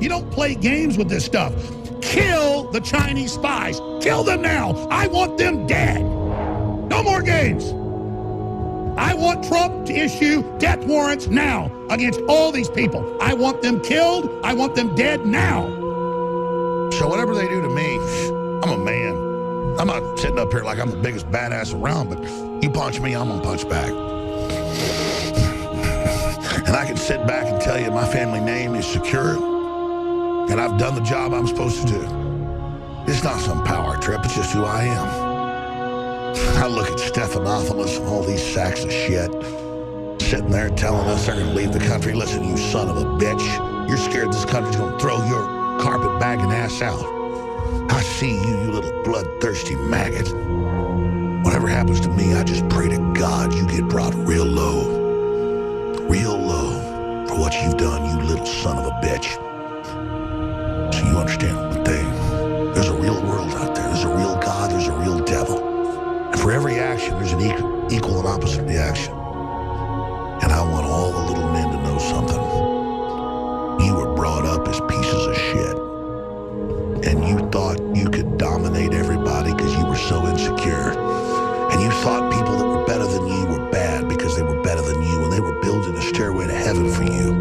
You don't play games with this stuff. Kill the Chinese spies. Kill them now. I want them dead. No more games. I want Trump to issue death warrants now against all these people. I want them killed. I want them dead now. So whatever they do to me, I'm a man. I'm not sitting up here like I'm the biggest badass around, but you punch me, I'm gonna punch back. And I can sit back and tell you my family name is secure, and I've done the job I'm supposed to do. It's not some power trip, it's just who I am. I look at Stephanopoulos and all these sacks of shit sitting there telling us they're going to leave the country. Listen, you son of a bitch. You're scared this country's going to throw your carpet-bagging ass out. I see you little bloodthirsty maggot. Whatever happens to me, I just pray to God you get brought real low for what you've done, you little son of a bitch. So you understand one thing. There's a real world out there. There's a real God. There's a real devil. And for every action, there's an equal and opposite reaction. And I want all the little men to know something. You were brought up as pieces of shit. And you thought you could dominate everybody because you were so insecure. And you thought people that were better than you were bad because they were better than you, and they were building a stairway to heaven for you.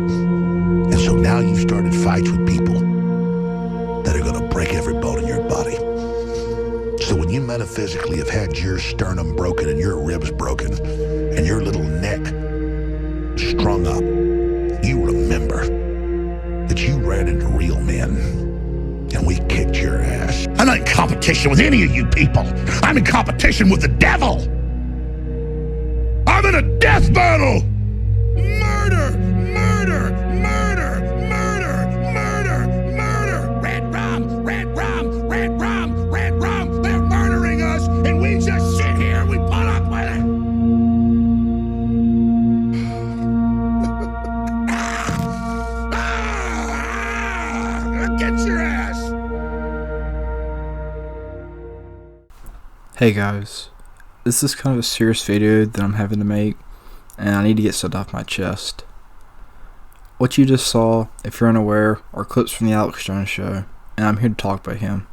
And so now you've started fights with people that are going to break every bone in your body. So when you metaphysically have had your sternum broken and your ribs broken and your little neck strung up, you remember that you ran into real men and we kicked your ass. I'm not in competition with any of you people. I'm in competition with the devil. I'm in a death battle. Murder, murder, murder, murder, murder, murder. Red rum, red rum, red rum, red rum. They're murdering us, and we just sit here and we put up with it. Get your ass. Hey guys, this is kind of a serious video that I'm having to make, and I need to get something off my chest. What you just saw, if you're unaware, are clips from the Alex Jones show, and I'm here to talk about him.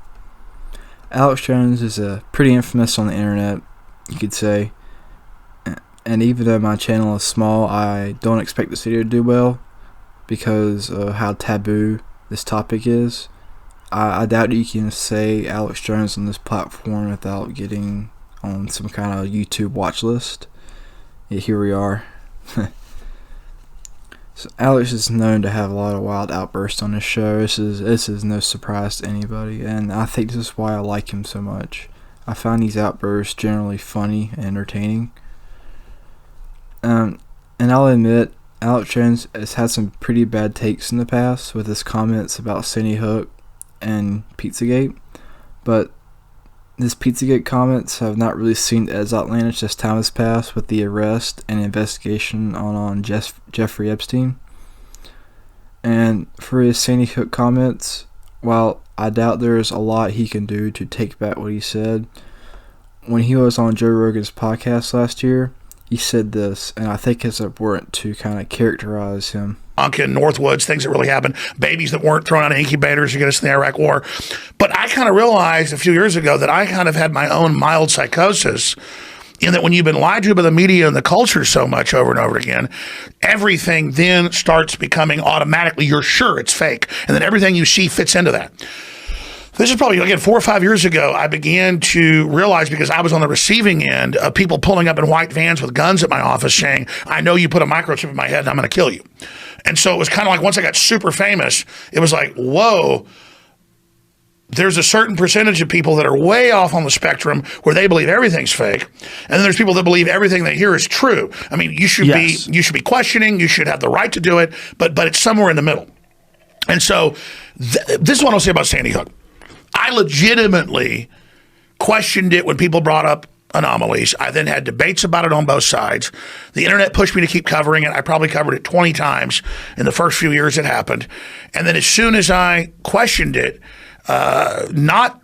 Alex Jones is pretty infamous on the internet, you could say, and even though my channel is small, I don't expect this video to do well because of how taboo this topic is. I doubt you can say Alex Jones on this platform without getting on some kind of YouTube watch list. Yeah, here we are. So Alex is known to have a lot of wild outbursts on his show. This is no surprise to anybody, and I think this is why I like him so much. I find these outbursts generally funny and entertaining. And I'll admit, Alex Jones has had some pretty bad takes in the past with his comments about Sandy Hook and Pizzagate, but his Pizzagate comments have not really seemed as outlandish as time has passed with the arrest and investigation on Jeffrey Epstein. And for his Sandy Hook comments, while I doubt there is a lot he can do to take back what he said, when he was on Joe Rogan's podcast last year, he said this, and I think it's important to kind of characterize him. In Northwoods, things that really happened, babies that weren't thrown out of incubators to get us in the Iraq War. But I kind of realized a few years ago that I kind of had my own mild psychosis in that when you've been lied to by the media and the culture so much over and over again, everything then starts becoming automatically, you're sure it's fake. And then everything you see fits into that. This is probably, again, 4 or 5 years ago, I began to realize, because I was on the receiving end of people pulling up in white vans with guns at my office saying, I know you put a microchip in my head and I'm going to kill you. And so it was kind of like once I got super famous, it was like, whoa, there's a certain percentage of people that are way off on the spectrum where they believe everything's fake. And then there's people that believe everything they hear is true. I mean, you should be questioning, you should have the right to do it, but it's somewhere in the middle. And so this is what I'll say about Sandy Hook. I legitimately questioned it when people brought up anomalies. I then had debates about it on both sides. The internet pushed me to keep covering it. I probably covered it 20 times in the first few years it happened. And then as soon as I questioned it, not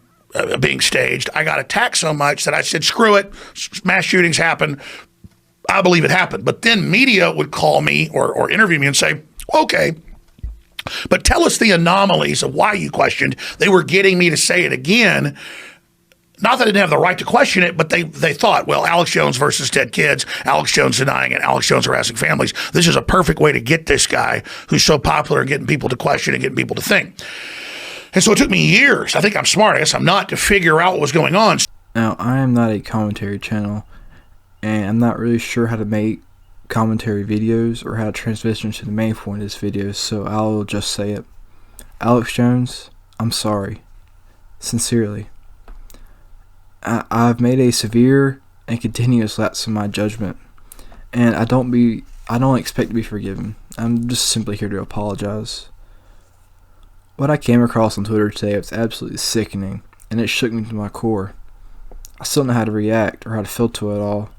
being staged, I got attacked so much that I said, screw it, mass shootings happen. I believe it happened. But then media would call me or interview me and say, okay, But tell us the anomalies of why you questioned. They were getting me to say it again. Not that I didn't have the right to question it, but they thought, well, Alex Jones versus dead kids, Alex Jones denying it, Alex Jones harassing families. This is a perfect way to get this guy who's so popular and getting people to question and getting people to think. And so it took me years. I think I'm smart. I guess I'm not, to figure out what was going on. Now, I am not a commentary channel, and I'm not really sure how to make commentary videos or how to transition to the main point of this video, so I'll just say it. Alex Jones, I'm sorry. Sincerely. I've made a severe and continuous lapse in my judgment, and I don't expect to be forgiven. I'm just simply here to apologize. What I came across on Twitter today was absolutely sickening, and it shook me to my core. I still don't know how to react or how to feel to it all.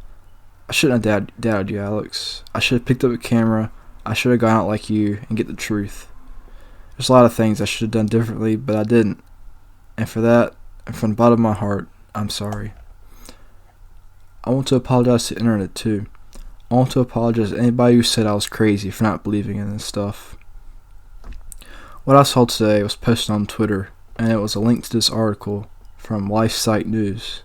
I shouldn't have doubted you, Alex. I should have picked up a camera. I should have gone out like you and get the truth. There's a lot of things I should have done differently, but I didn't. And for that, and from the bottom of my heart, I'm sorry. I want to apologize to the internet too. I want to apologize to anybody who said I was crazy for not believing in this stuff. What I saw today was posted on Twitter, and it was a link to this article from LifeSite News.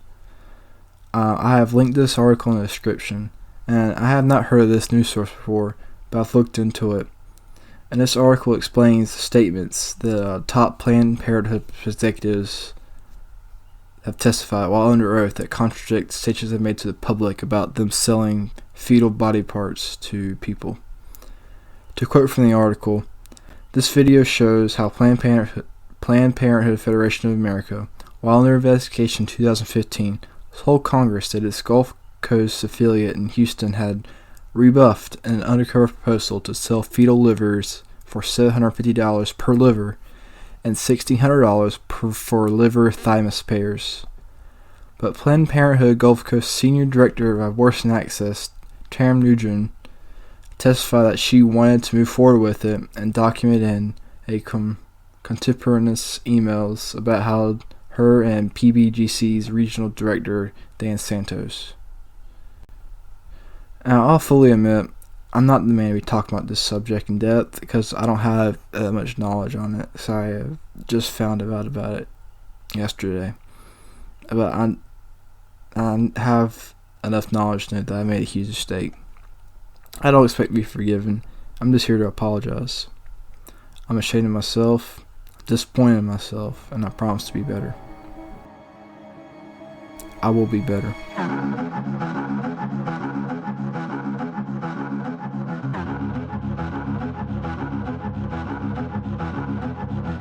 I have linked this article in the description, and I have not heard of this news source before, but I've looked into it. And this article explains the statements that top Planned Parenthood executives have testified while under oath that contradict statements they've made to the public about them selling fetal body parts to people. To quote from the article, this video shows how Planned Parenthood Federation of America, while in their investigation in 2015, told Congress that its Gulf Coast affiliate in Houston had rebuffed an undercover proposal to sell fetal livers for $750 per liver and $1,600 for liver thymus pairs. But Planned Parenthood Gulf Coast Senior Director of Abortion Access, Tam Nugent, testified that she wanted to move forward with it and documented in a contemporaneous emails about how her and PBGC's regional director, Dan Santos. Now, I'll fully admit, I'm not the man to be talking about this subject in depth because I don't have that much knowledge on it. So I just found out about it yesterday. But I have enough knowledge to know that I made a huge mistake. I don't expect to be forgiven. I'm just here to apologize. I'm ashamed of myself, disappointed in myself, and I promise to be better. I will be better.